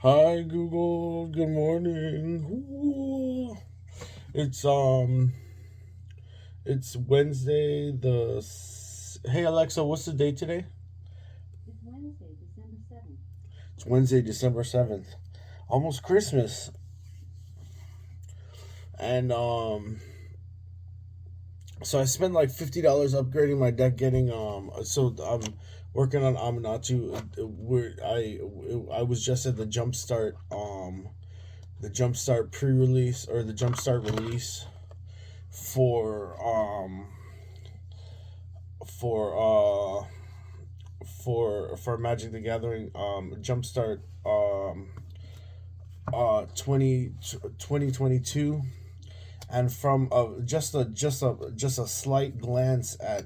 Hi Google, good morning. Ooh. It's um it's Wednesday Hey Alexa, what's the date today? It's Wednesday, December 7th. Almost Christmas. And so I spent like $50 upgrading my deck getting so I'm working on Amanatu. Where I was just at the Jumpstart pre-release or the Jumpstart release for for uh for Magic the Gathering Jumpstart 2022, and from just a slight glance at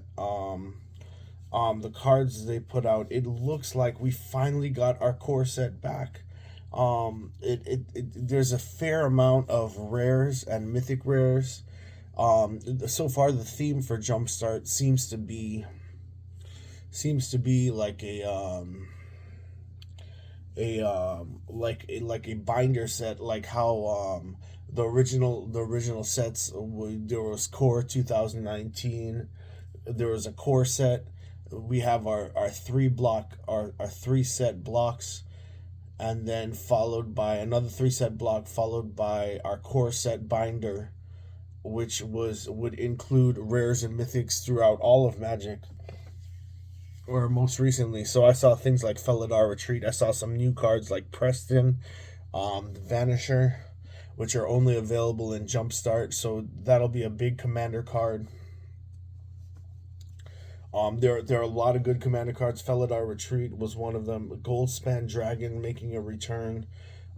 the cards they put out, it looks like we finally got our core set back. There's a fair amount of rares and mythic rares. So far the theme for Jumpstart seems to be like a binder set, like how the original sets, there was core 2019, there was a core set. We have our three set blocks, and then followed by another three set block, followed by our core set binder, which would include rares and mythics throughout all of Magic, or most recently. So I saw things like Felidar Retreat. I saw some new cards like Preston, Vanisher, which are only available in Jumpstart. So that'll be a big commander card. There are a lot of good commander cards. Felidar Retreat was one of them. Goldspan Dragon making a return.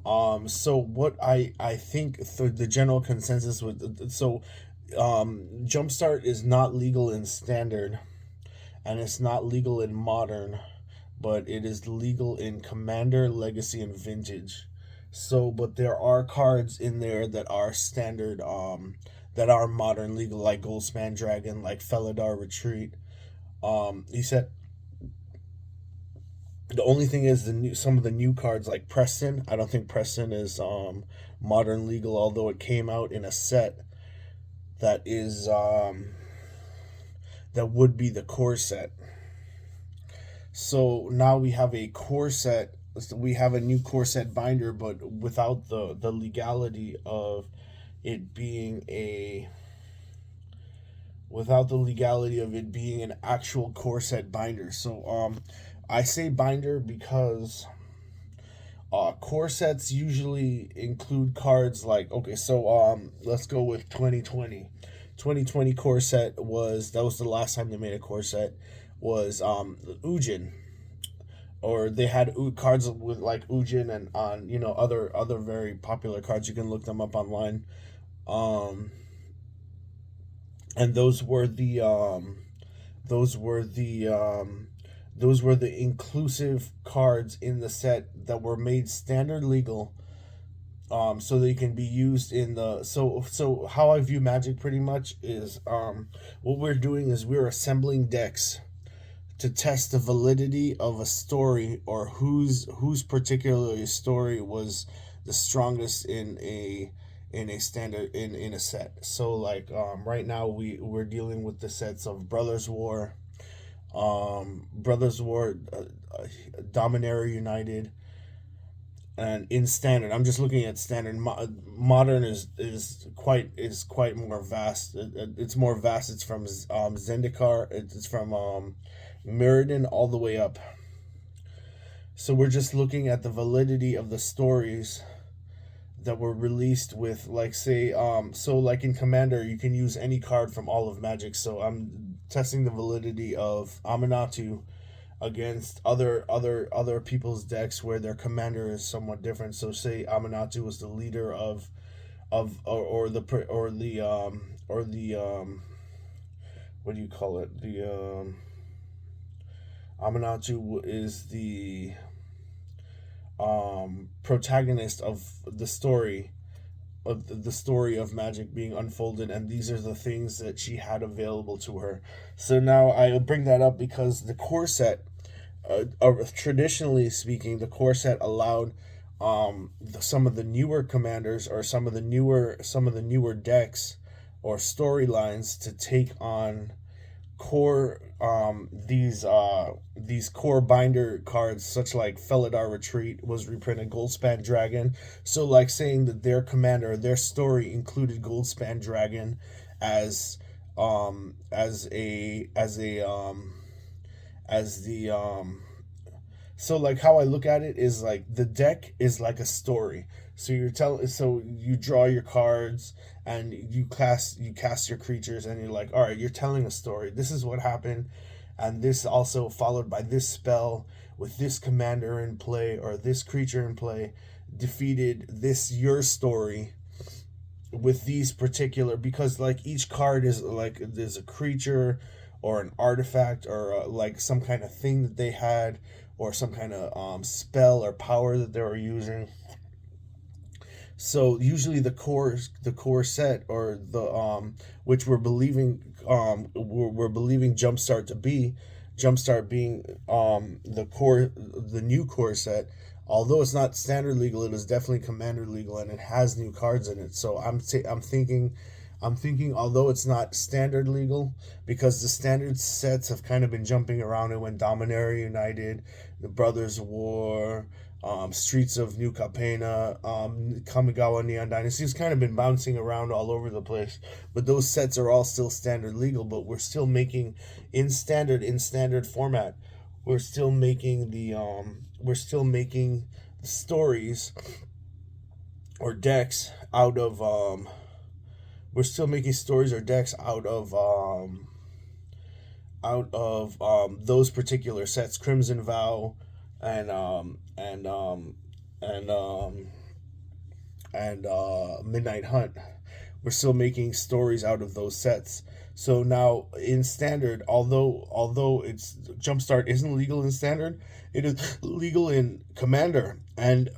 So what I think the general consensus with Jumpstart is not legal in Standard, and it's not legal in Modern, but it is legal in Commander, Legacy, and Vintage. So, but there are cards in there that are standard, that are Modern legal, like Goldspan Dragon, like Felidar Retreat. He said the only thing is some of the new cards like Preston. I don't think Preston is Modern legal, although it came out in a set that is that would be the core set. So now we have a core set. We have a new core set binder, but without the legality of it being a without the legality of it being an actual core set binder. So I say binder because core sets usually include cards like, okay, so let's go with 2020. 2020 core set was, that was the last time they made a core set, was Ujin, or they had cards with like Ujin and on, other very popular cards. You can look them up online. Um, and those were the those were the inclusive cards in the set that were made standard legal, so they can be used in the so how I view Magic pretty much is, what we're doing is we're assembling decks to test the validity of a story, or whose particular story was the strongest in a standard in a set. So like, right now we're dealing with the sets of Brothers War, Dominaria United, and in standard. I'm just looking at standard. Modern is quite more vast. It's more vast. It's from Zendikar. It's from Mirrodin all the way up. So we're just looking at the validity of the stories that were released with, like, say, so like in Commander you can use any card from all of Magic. So I'm testing the validity of Amanatu against other people's decks where their commander is somewhat different. So say Amanatu was the leader or the what do you call it, the Amanatu is the protagonist of the story of Magic being unfolded, and these are the things that she had available to her. So now I bring that up because the core set, traditionally speaking, the core set allowed some of the newer commanders, or some of the newer decks or storylines to take on core these core binder cards, such like Felidar Retreat was reprinted Goldspan Dragon. So like saying that their commander, their story included Goldspan Dragon as as the so like how I look at it is like the deck is like a story. So you draw your cards and you cast your creatures, and you're like, all right, you're telling a story. This is what happened, and this also followed by this spell with this commander in play or this creature in play defeated this your story with these particular, because like each card is like there's a creature or an artifact or like some kind of thing that they had, or some kind of spell or power that they were using. So usually the core set, or the which we're believing Jumpstart to be, Jumpstart being the new core set. Although it's not standard legal, it is definitely commander legal, and it has new cards in it. So I'm thinking, although it's not standard legal, because the standard sets have kind of been jumping around. It went Dominaria United, the Brothers War, Streets of New Capena, Kamigawa Neon Dynasty. It's kind of been bouncing around all over the place. But those sets are all still standard legal, but we're still making in standard format. We're still making stories or decks out of we're still making stories or decks out of those particular sets, Crimson Vow, and and Midnight Hunt. We're still making stories out of those sets. So now in standard, although it's Jumpstart isn't legal in standard, it is legal in Commander, and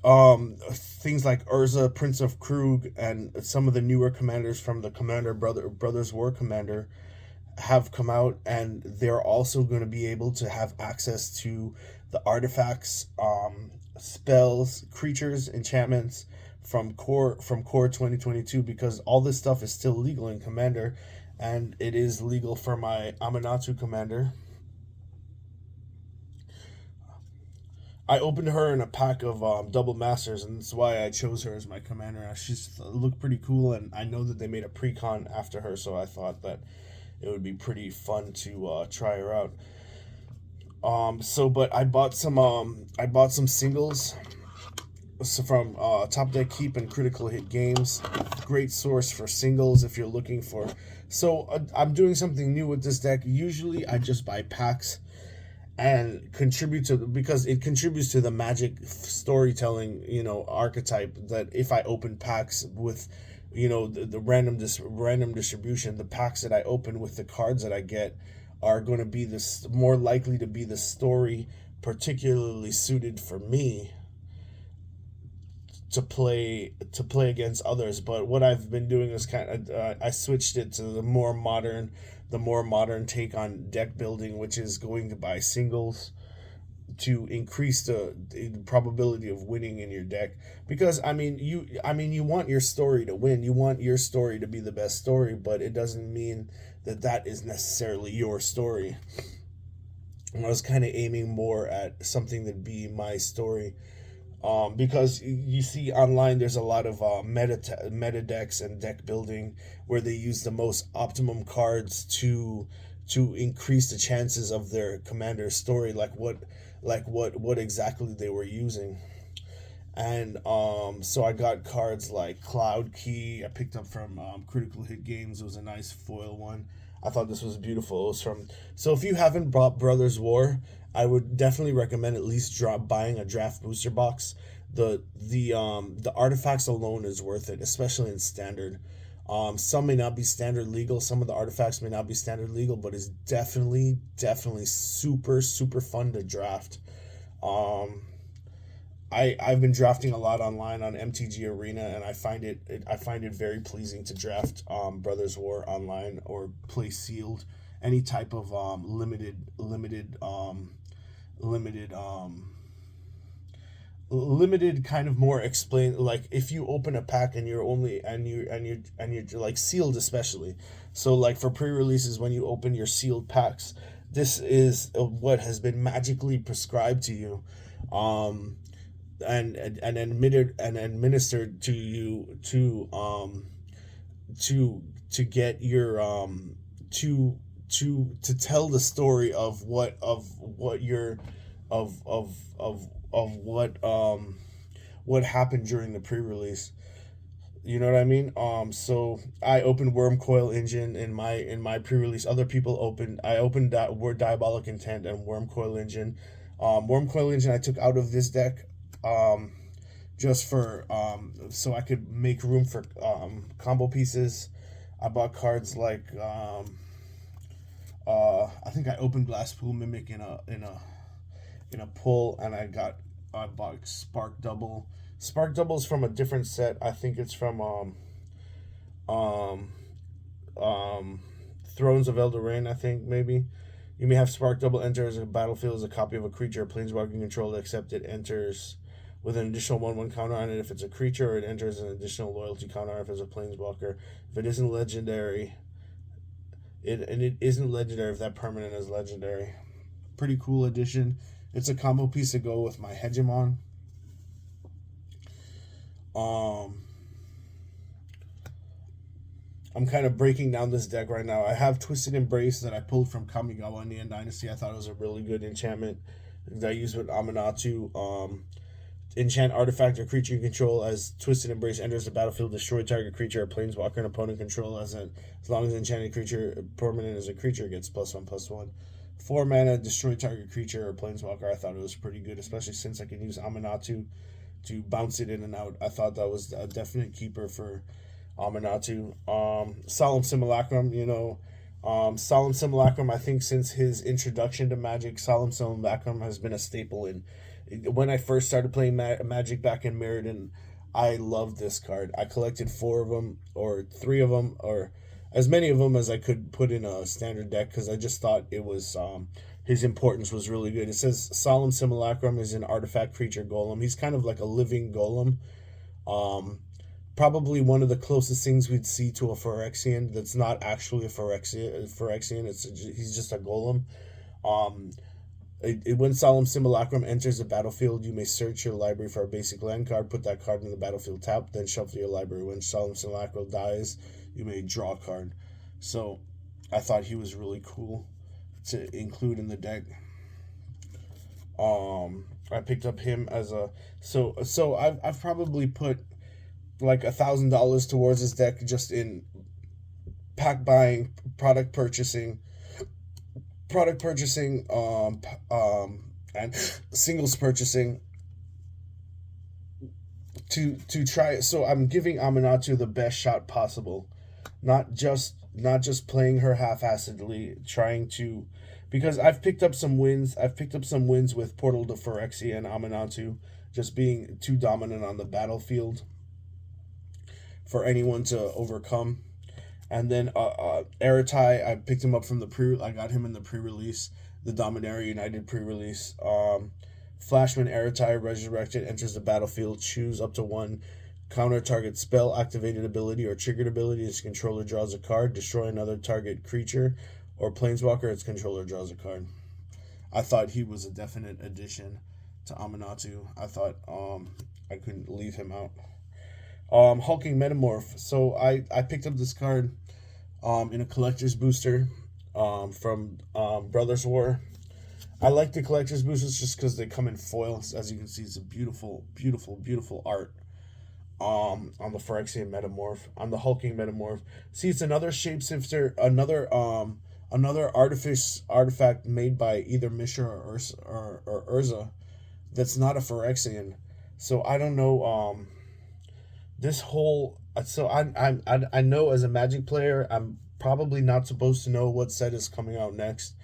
things like Urza, Prince of Krug, and some of the newer commanders from the Brothers War Commander have come out, and they're also going to be able to have access to the artifacts, spells, creatures, enchantments from core 2022, because all this stuff is still legal in Commander, and it is legal for my Amanatu commander. I opened her in a pack of double masters, and that's why I chose her as my commander. She's looked pretty cool, and I know that they made a pre-con after her, so I thought that it would be pretty fun to try her out. But I bought some singles, from Top Deck Keep and Critical Hit Games. Great source for singles if you're looking for. So I'm doing something new with this deck. Usually I just buy packs and because it contributes to the magic storytelling, archetype, that if I open packs with, the random distribution, the packs that I open with the cards that I get are going to be this more likely to be the story particularly suited for me to play against others. But what I've been doing is kind of I switched it to the more modern take on deck building, which is going to buy singles to increase the probability of winning in your deck. Because you want your story to win, you want your story to be the best story, but it doesn't mean that that is necessarily your story. And I was kind of aiming more at something that be my story. Because you see online, there's a lot of meta decks and deck building where they use the most optimum cards to increase the chances of their commander's story, like what exactly they were using. And so I got cards like Cloud Key. I picked up from Critical Hit Games. It was a nice foil one. I thought this was beautiful. It was from. So if you haven't bought Brothers War, I would definitely recommend at least buying a draft booster box. The artifacts alone is worth it, especially in standard. Some may not be standard legal. Some of the artifacts may not be standard legal, but it's definitely super super fun to draft. Um, I've been drafting a lot online on MTG Arena, and I find it very pleasing to draft Brothers War online, or play sealed, any type of limited limited kind of more explain, like if you open a pack and you're only and you're like sealed, especially. So like for pre-releases, when you open your sealed packs, this is what has been magically prescribed to you, um and admitted and administered to you to get your to tell the story of what your of what happened during the pre-release. You know what I mean? So I opened Worm Coil Engine in my pre-release. Other people opened. I opened that Word Diabolic Intent and Worm Coil Engine. Worm Coil Engine I took out of this deck, just for so I could make room for combo pieces. I bought cards like I think I opened Glass Pool Mimic in a pull, and I bought Spark Double. Spark Double is from a different set. I think it's from um Thrones of Eldorain, I think, maybe. You may have Spark Double enter as a battlefield as a copy of a creature or planeswalker control, except it enters with an additional 1/1 counter on it if it's a creature, or it enters an additional loyalty counter if it's a planeswalker. If it isn't legendary, it isn't legendary if that permanent is legendary. Pretty cool addition. It's a combo piece to go with my Hegemon. Um, I'm kind of breaking down this deck right now. I have Twisted Embrace that I pulled from Kamigawa Neon Dynasty. I thought it was a really good enchantment that I used with Aminatou. Enchant artifact or creature you control as Twisted Embrace enters the battlefield, destroy target creature or planeswalker and opponent control as long as the enchanted creature permanent as a creature gets +1/+1. 4 mana, destroy target creature or planeswalker. I thought it was pretty good, especially since I can use Aminatou to bounce it in and out. I thought that was a definite keeper for Aminatou. Solemn Simulacrum, Solemn Simulacrum, I think since his introduction to Magic, Solemn Simulacrum has been a staple in. When I first started playing Magic back in Meriden, I loved this card. I collected 4 of them, or 3 of them, or as many of them as I could put in a standard deck, because I just thought it was his importance was really good. It says Solemn Simulacrum is an artifact creature golem. He's kind of like a living golem. Probably one of the closest things we'd see to a Phyrexian that's not actually a Phyrexian. He's just a golem. When Solemn Simulacrum enters the battlefield, you may search your library for a basic land card, put that card in the battlefield tap, then shuffle your library. When Solemn Simulacrum dies, you may draw a card. So I thought he was really cool to include in the deck. I picked up him as a so I've probably put like $1,000 towards this deck just in pack buying, product purchasing, and singles purchasing to try it. So I'm giving Aminatou the best shot possible, not just playing her half-assedly, trying to, because I've picked up some wins. I've picked up some wins with Portal to Phyrexia and Aminatou just being too dominant on the battlefield for anyone to overcome. And then Eratai, I picked him up from I got him in the pre-release, the Dominaria United pre-release. Flashman Eratai, resurrected, enters the battlefield, choose up to 1 counter target spell, activated ability, or triggered ability. Its controller draws a card, destroy another target creature or planeswalker, its controller draws a card. I thought he was a definite addition to Aminatou. I thought I couldn't leave him out. Hulking Metamorph. So I picked up this card in a collector's booster from Brothers War. I like the collector's boosters just because they come in foils. As you can see, it's a beautiful, beautiful, beautiful art on the Phyrexian Metamorph, on the Hulking Metamorph. See, it's another shapeshifter, another artifact made by either Mishra or Urza that's not a Phyrexian. So I don't know. This whole I know as a Magic player, I'm probably not supposed to know what set is coming out next.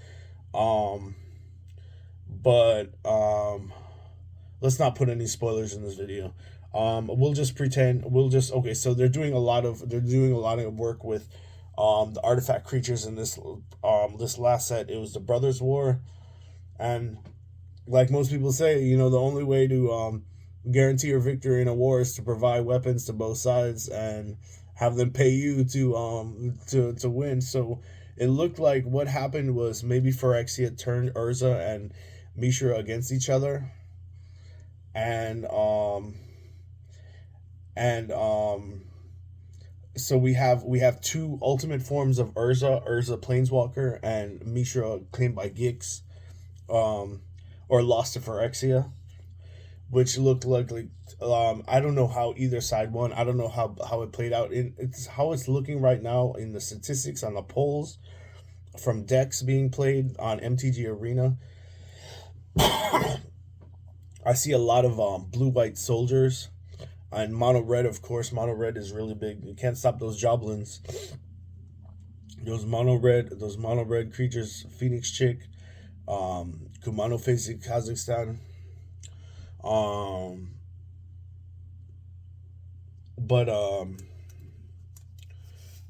But let's not put any spoilers in this video. We'll just pretend okay. So they're doing a lot of work with the artifact creatures in this last set. It was the Brothers War, and like most people say, the only way to Guarantee your victory in a war is to provide weapons to both sides and have them pay you to win. So it looked like what happened was maybe Phyrexia turned Urza and Mishra against each other, and and so we have two ultimate forms of Urza Planeswalker, and Mishra claimed by Gix, um, or lost to Phyrexia, which looked like I don't know how either side won. I don't know how it played out. It's how it's looking right now in the statistics on the polls from decks being played on MTG Arena. I see a lot of blue white soldiers and mono red. Of course, mono red is really big. You can't stop those joblins. Those mono red creatures. Phoenix Chick, Kumano facing Kazakhstan. Um, but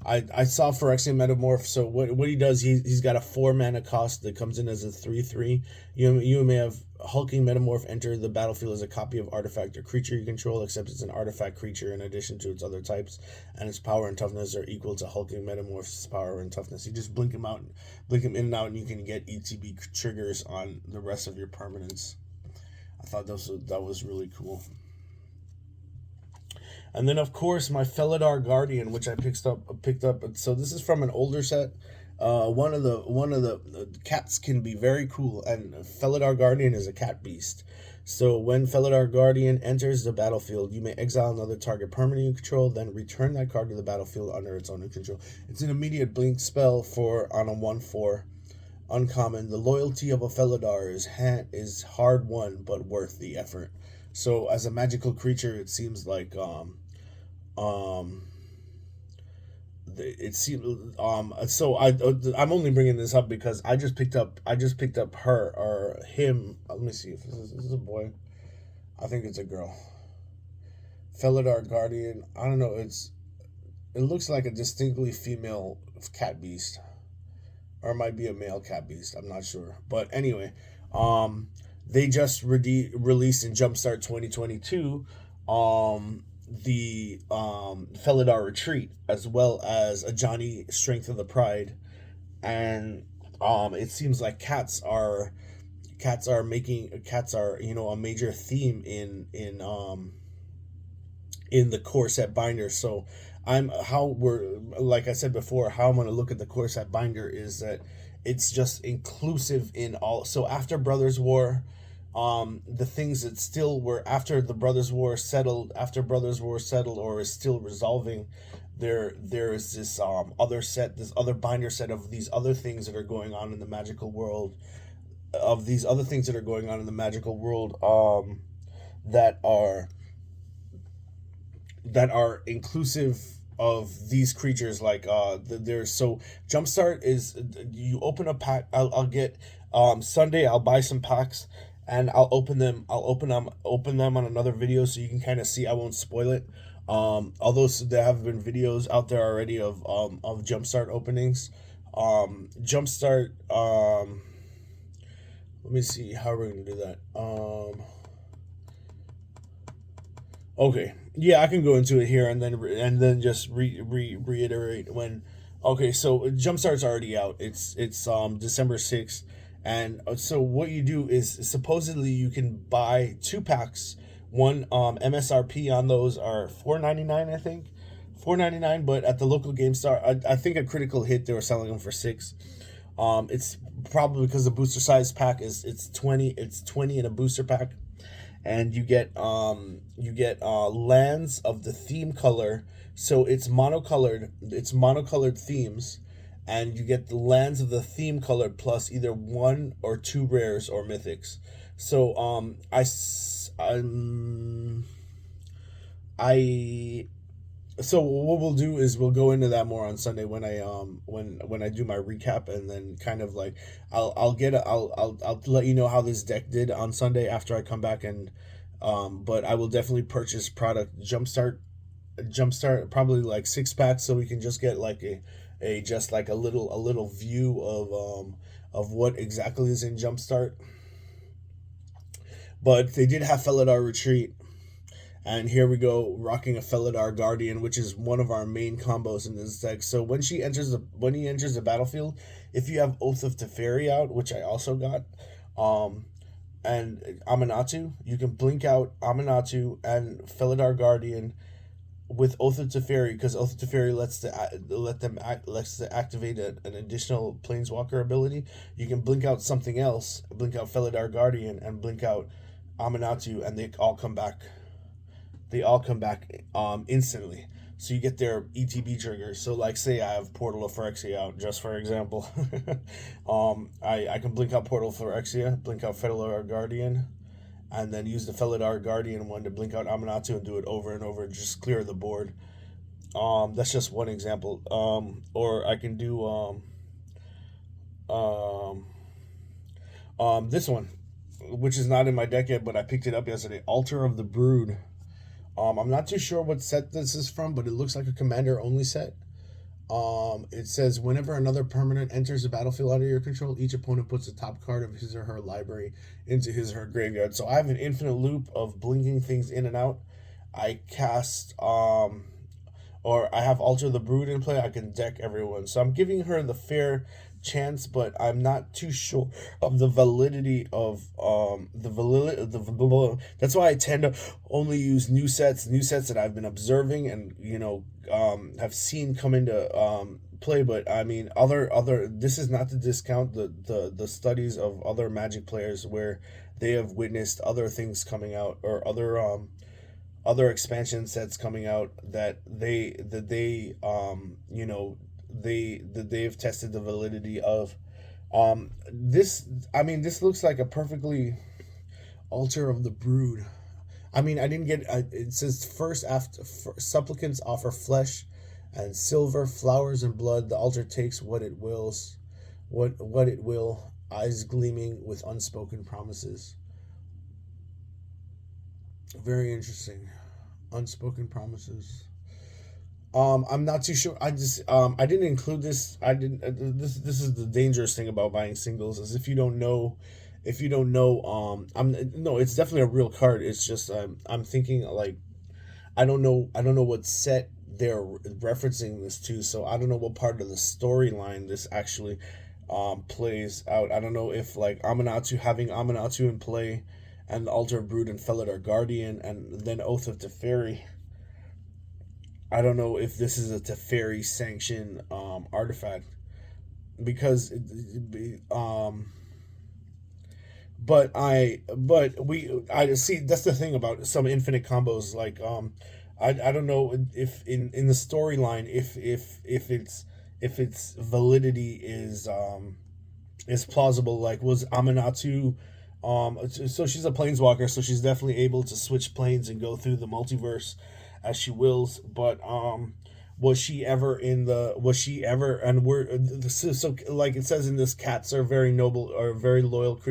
I saw Phyrexian Metamorph. So what he does, he's got a 4 mana cost that comes in as a 3/3. You may have Hulking Metamorph enter the battlefield as a copy of artifact or creature you control, except it's an artifact creature in addition to its other types, and its power and toughness are equal to Hulking Metamorph's power and toughness. You just blink him in and out, and you can get ETB triggers on the rest of your permanents. I thought that was really cool. And then of course my Felidar Guardian, which I picked up. So this is from an older set. One of the cats can be very cool, and Felidar Guardian is a cat beast. So when Felidar Guardian enters the battlefield, you may exile another target permanent you control, then return that card to the battlefield under its owner control. It's an immediate blink spell on a 1/4 uncommon. The loyalty of a Felidar is hard won but worth the effort. So as a magical creature, it seems like um it seems so I'm only bringing this up because I just picked up her or him. Let me see if this is a boy. I think it's a girl. Felidar Guardian. I don't know. It looks like a distinctly female cat beast, or it might be a male cat beast. I'm not sure. But anyway, they just released in Jumpstart 2022 the Felidar Retreat, as well as a Johnny Strength of the Pride, and it seems like cats are a major theme in the core set binder. So like I said before, how I'm going to look at the core set binder is that it's just inclusive in all. So after Brothers War, the things that still were after Brothers War settled, or is still resolving, there is this other binder set of these other things that are going on in the magical world, that are inclusive of these creatures. Like there's so Jumpstart is, you open a pack. I'll get Sunday I'll buy some packs, and I'll open them on another video so you can kind of see. I won't spoil it. Although there have been videos out there already of Jumpstart openings. Jumpstart let me see how we're gonna do that. Okay, yeah, I can go into it here and then just reiterate when. Okay, so Jumpstart's already out. It's December 6th, and so what you do is supposedly you can buy 2 packs. One MSRP on those are $4.99, I think, $4.99. But at the local GameStar, I think a Critical Hit they were selling them for $6. It's probably because the booster size pack it's 20 in a booster pack, and you get lands of the theme color. So it's monocolored themes, and you get the lands of the theme colored plus either 1 or 2 rares or mythics. So so what we'll do is we'll go into that more on Sunday when I when I do my recap, and then kind of like I'll let you know how this deck did on Sunday after I come back. And but I will definitely purchase product Jumpstart probably like 6 packs, so we can just get like a just like a little view of what exactly is in Jumpstart. But they did have Felidar Retreat. And here we go, rocking a Felidar Guardian, which is one of our main combos in this deck. So when he enters the battlefield, if you have Oath of Teferi out, which I also got, um, and Aminatou, you can blink out Aminatou and Felidar Guardian with Oath of Teferi, because Oath of Teferi lets to activate an additional Planeswalker ability. You can blink out something else, blink out Felidar Guardian, and blink out Aminatou, and they all come back instantly. So you get their ETB triggers. So like say I have Portal of Phyrexia out, just for example. I can blink out Portal of Phyrexia, blink out Felidar Guardian, and then use the Felidar Guardian one to blink out Aminatou and do it over and over, just clear the board. That's just one example. Or I can do this one, which is not in my deck yet, but I picked it up yesterday. Altar of the Brood. I'm not too sure what set this is from, but it looks like a commander only set. It says whenever another permanent enters the battlefield under your control, each opponent puts the top card of his or her library into his or her graveyard. So I have an infinite loop of blinking things in and out. I cast or I have Alter the Brood in play. I can deck everyone. So I'm giving her the fair chance, but I'm not too sure of the validity of that's why I tend to only use new sets that I've been observing and have seen come into play. But I mean, other this is not to discount the studies of other Magic players where they have witnessed other things coming out, or other expansion sets coming out that they've tested the validity of. This looks like a perfectly Altar of the Brood. I mean, I didn't get it says first after supplicants offer flesh and silver, flowers and blood. The altar takes what it wills, what it will, eyes gleaming with unspoken promises. Very interesting. Unspoken promises. I'm not too sure. I didn't include this. I didn't. This is the dangerous thing about buying singles, is if you don't know, I'm no. It's definitely a real card. It's just I'm thinking like I don't know what set they're referencing this to, so I don't know what part of the storyline this actually plays out. I don't know if like having Aminatou in play, and Altar of Brood and Felidar Guardian, and then Oath of Teferi. I don't know if this is a Teferi sanction artifact, because I see that's the thing about some infinite combos. Like I don't know if in the storyline if its validity is plausible. Like, was Aminatou so she's a planeswalker, so she's definitely able to switch planes and go through the multiverse as she wills, but was she ever and so like it says in this, cats are very noble, or very loyal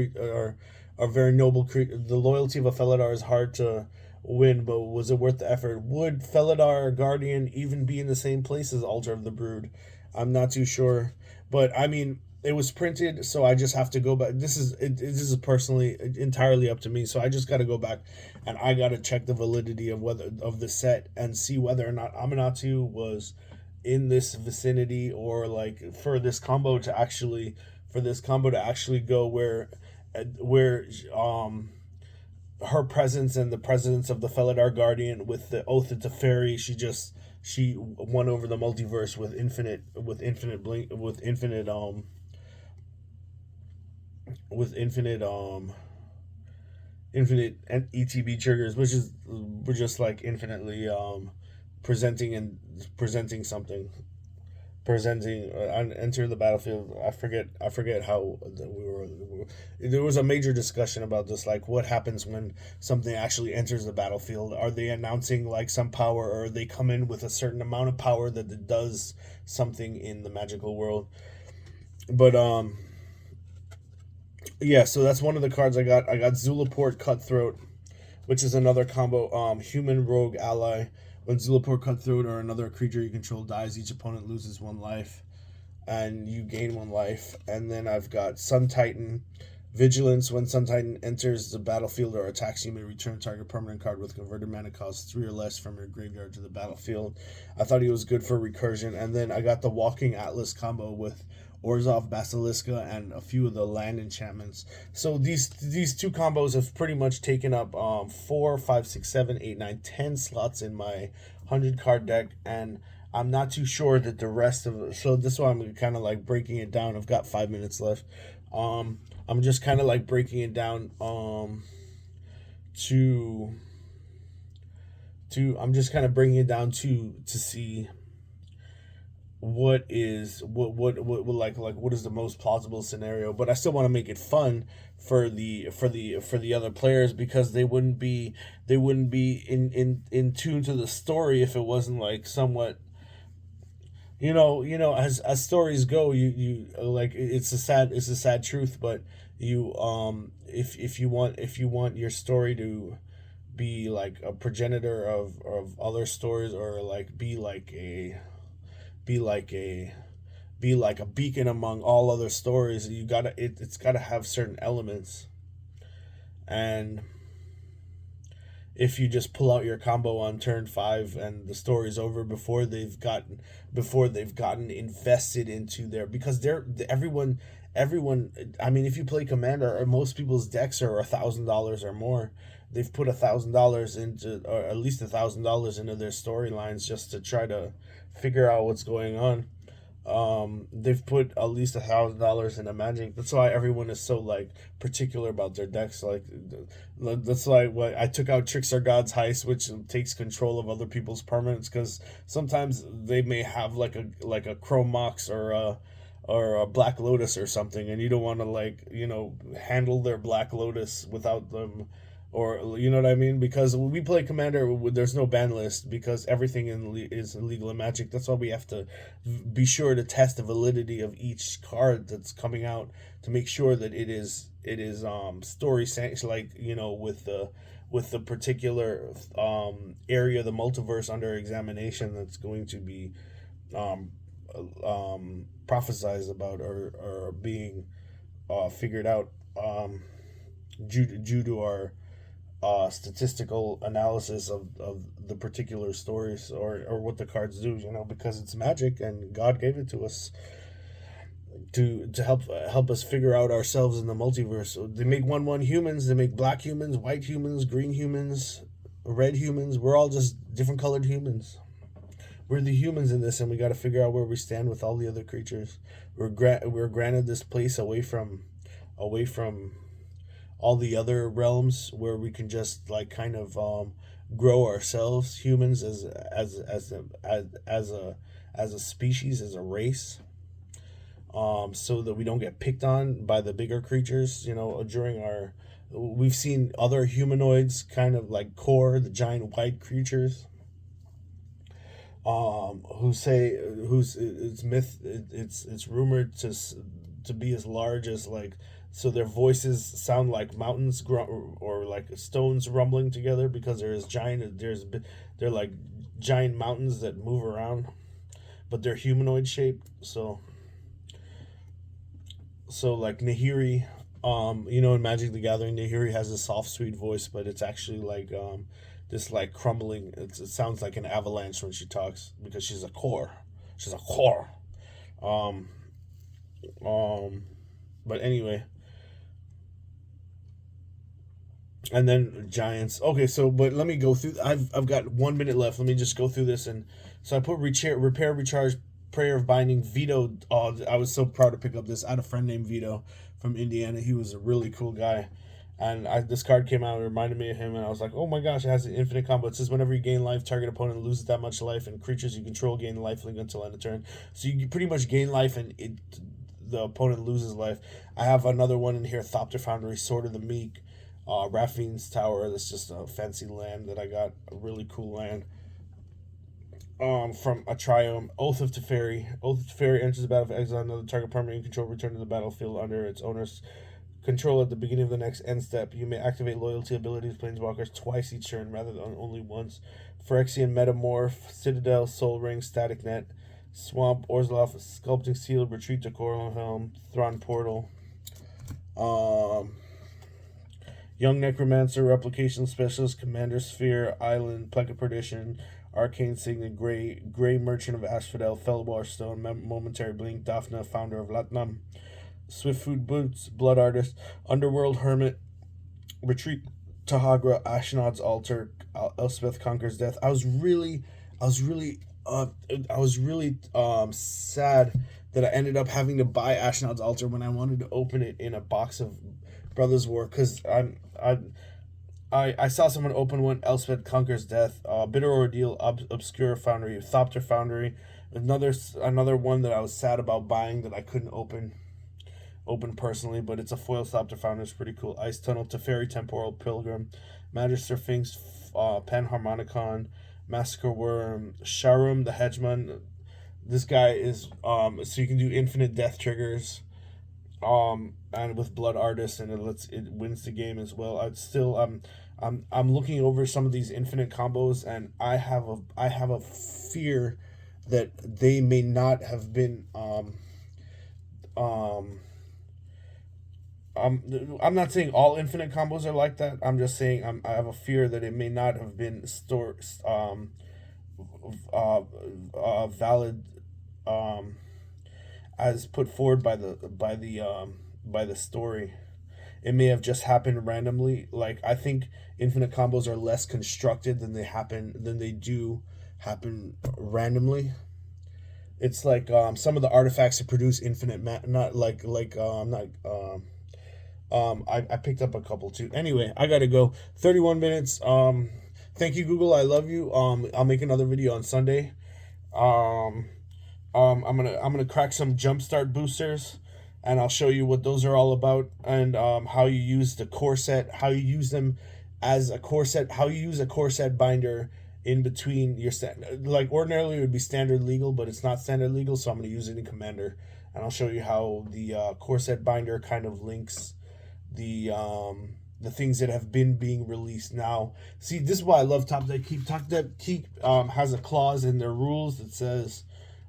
are very noble the loyalty of a Felidar is hard to win, but was it worth the effort? Would Felidar Guardian even be in the same place as Altar of the Brood? I'm not too sure, but I mean, it was printed, so I just have to go back. This is personally entirely up to me, so I just got to go back and I got to check the validity of the set and see whether or not Aminatou was in this vicinity, or like for this combo to actually go where her presence and the presence of the Felidar Guardian with the Oath of Teferi, she won over the multiverse with infinite ETB triggers, which is we're just like infinitely presenting something, enter the battlefield. I forget how there was a major discussion about this, like what happens when something actually enters the battlefield. Are they announcing like some power, or they come in with a certain amount of power that it does something in the magical world? But yeah, so that's one of the cards I got. I got Zulaport Cutthroat, which is another combo. Human Rogue Ally. When Zulaport Cutthroat or another creature you control dies, each opponent loses 1 life, and you gain 1 life. And then I've got Sun Titan, Vigilance, when Sun Titan enters the battlefield or attacks, you may return target permanent card with converted mana cost 3 or less from your graveyard to the battlefield. I thought he was good for recursion. And then I got the Walking Atlas combo with Orzhov Basiliska and a few of the land enchantments. So these two combos have pretty much taken up 4, 5, 6, 7, 8, 9, 10 slots in my 100 card deck, and I'm not too sure that the rest of it. So this is why I'm kind of like breaking it down. I've got 5 minutes left. I'm just kind of like breaking it down to I'm just kind of bringing it down to see what is what what is the most plausible scenario. But I still want to make it fun for the other players, because they wouldn't be in tune to the story if it wasn't like somewhat, as stories go, you like, it's a sad truth, but you if you want your story to be like a progenitor of other stories, or like be like a be like a beacon among all other stories, it's gotta have certain elements. And if you just pull out your combo on turn 5 and the story's over before they've gotten invested into their, because everyone, I mean, if you play Commander, or most people's decks are $1,000 or more, they've put $1,000 into, or at least $1,000 into their storylines just to try to figure out what's going on. They've put at least $1,000 into Magic. That's why everyone is so like particular about their decks. Like, that's why I took out Trickster God's Heist, which takes control of other people's permanents, because sometimes they may have like a Chrome Mox or a Black Lotus or something, and you don't want to, like, handle their Black Lotus without them, or you know what I mean? Because when we play Commander, there's no ban list, because everything is illegal in Magic. That's why we have to be sure to test the validity of each card that's coming out to make sure that it is story sanctioned, like, with the particular area of the multiverse under examination that's going to be prophesized about, or being figured out, due to our statistical analysis of the particular stories, or what the cards do, because it's Magic and God gave it to us to help us figure out ourselves in the multiverse. So they make 1/1 humans, they make black humans, white humans, green humans, red humans. We're all just different colored humans. We're the humans in this, and we got to figure out where we stand with all the other creatures. We're granted this place away from all the other realms, where we can just like kind of grow ourselves, humans, as a species, as a race, so that we don't get picked on by the bigger creatures. We've seen other humanoids, kind of like Kor, the giant white creatures, it's rumored to be as large as, like, so their voices sound like mountains or like stones rumbling together, because they're like giant mountains that move around, but they're humanoid shaped. So like Nahiri, in Magic the Gathering, Nahiri has a soft, sweet voice, but it's actually like this like crumbling. It sounds like an avalanche when she talks, because she's a core. She's a core. Um, but anyway, and then giants. Okay, so but let me go through. I've got 1 minute left. Let me just go through this. And so I put repair, recharge, prayer of binding, Vito. Oh, I was so proud to pick up this. I had a friend named Vito from Indiana. He was a really cool guy. And this card came out and reminded me of him, and I was like, oh my gosh, it has an infinite combo. It says whenever you gain life, target opponent loses that much life, and creatures you control gain life link until end of turn. So you pretty much gain life, and the opponent loses life. I have another one in here, Thopter Foundry, Sword of the Meek, Raffine's Tower. That's just a fancy land that I got, a really cool land. From a Triome, Oath of Teferi. Oath of Teferi enters the battlefield, exile another target permanent you control, return to the battlefield under its owner's control at the beginning of the next end step. You may activate loyalty abilities Planeswalkers twice each turn rather than only once. Phyrexian Metamorph, Citadel, Soul Ring, Static Net, Swamp, Orzhov, Sculpting Seal, Retreat to Coral Helm, Thrawn Portal. Um, Young Necromancer, Replication Specialist, Commander Sphere, Island, Pleck of Perdition, Arcane Signet, Grey Merchant of Asphodel, Felidar Stone, Momentary Blink, Daphne, Founder of Latnam, Swift Food Boots, Blood Artist, Underworld Hermit, Retreat, Tahagra, Ashnod's Altar, Elspeth Conquers Death. I was really, uh, I was really sad that I ended up having to buy Ashnod's Altar when I wanted to open it in a box of Brothers War, because I saw someone open one, Elspeth Conquers Death, Bitter Ordeal, Obscura Foundry, Thopter Foundry, another one that I was sad about buying that I couldn't open personally, but it's a foil Thopter Foundry. It's pretty cool. Ice Tunnel, Teferi Temporal Pilgrim, Magister Sphinx, Panharmonicon, Massacre Worm, Sharum the Hedgeman. This guy is so you can do infinite death triggers, and with Blood Artist, and it wins the game as well. I'm looking over some of these infinite combos, and I have a fear that they may not have been I'm not saying all infinite combos are like that. I'm just saying I have a fear that it may not have been valid, as put forward by the story. It may have just happened randomly. Like, I think infinite combos are less constructed than they do happen randomly. It's like some of the artifacts that produce infinite not not I picked up a couple too. Anyway, I gotta go. 31 minutes. Thank you, Google. I love you. I'll make another video on Sunday. Um, I'm gonna crack some Jumpstart boosters, and I'll show you what those are all about, and how you use the core set, how you use them as a core set, how you use a core set binder in between your set. Like, ordinarily it would be standard legal, but it's not standard legal, so I'm gonna use it in Commander, and I'll show you how the core set binder kind of links the things that have been being released now. See, this is why I love Top Deck Keep. Top Deck Keep has a clause in their rules that says,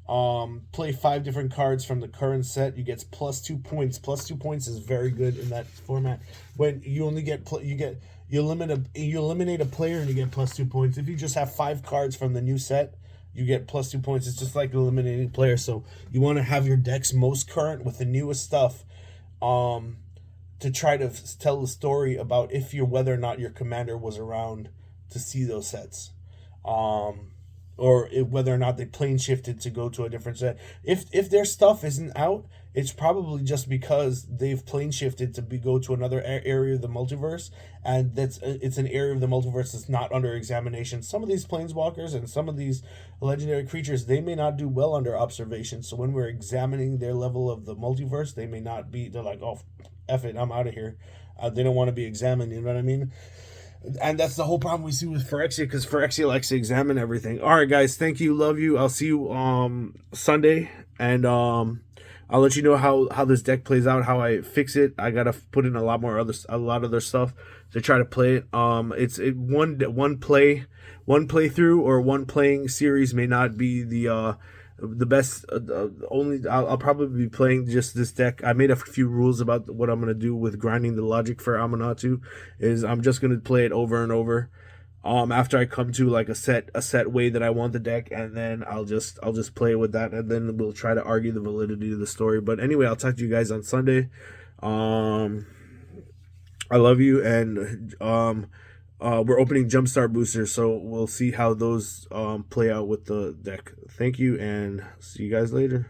play 5 different cards from the current set. You get plus 2 points. Plus 2 points is very good in that format. When you only get you eliminate a player and you get plus 2 points. If you just have 5 cards from the new set, you get plus 2 points. It's just like eliminating player. So you want to have your decks most current with the newest stuff, to try to tell the story about whether or not your commander was around to see those sets, or whether or not they plane shifted to go to a different set. If their stuff isn't out, it's probably just because they've plane shifted to go to another area of the multiverse, and it's an area of the multiverse that's not under examination. Some of these planeswalkers and some of these legendary creatures, they may not do well under observation. So when we're examining their level of the multiverse, they may not be. They're like, oh, F it, I'm out of here. They don't want to be examined. You know what I mean? And that's the whole problem we see with Phyrexia, because Phyrexia likes to examine everything. All right, guys, thank you, love you. I'll see you Sunday, and I'll let you know how this deck plays out, how I fix it. I gotta put in a lot other stuff to try to play it. One playthrough or one playing series may not be the best. I'll probably be playing just this deck. I made a few rules about what I'm gonna do with grinding the logic for Amanatu. Is I'm just gonna play it over and over, after I come to like a set way that I want the deck, and then I'll just play with that, and then we'll try to argue the validity of the story. But anyway, I'll talk to you guys on Sunday. I love you, and we're opening Jumpstart boosters, so we'll see how those play out with the deck. Thank you, and see you guys later.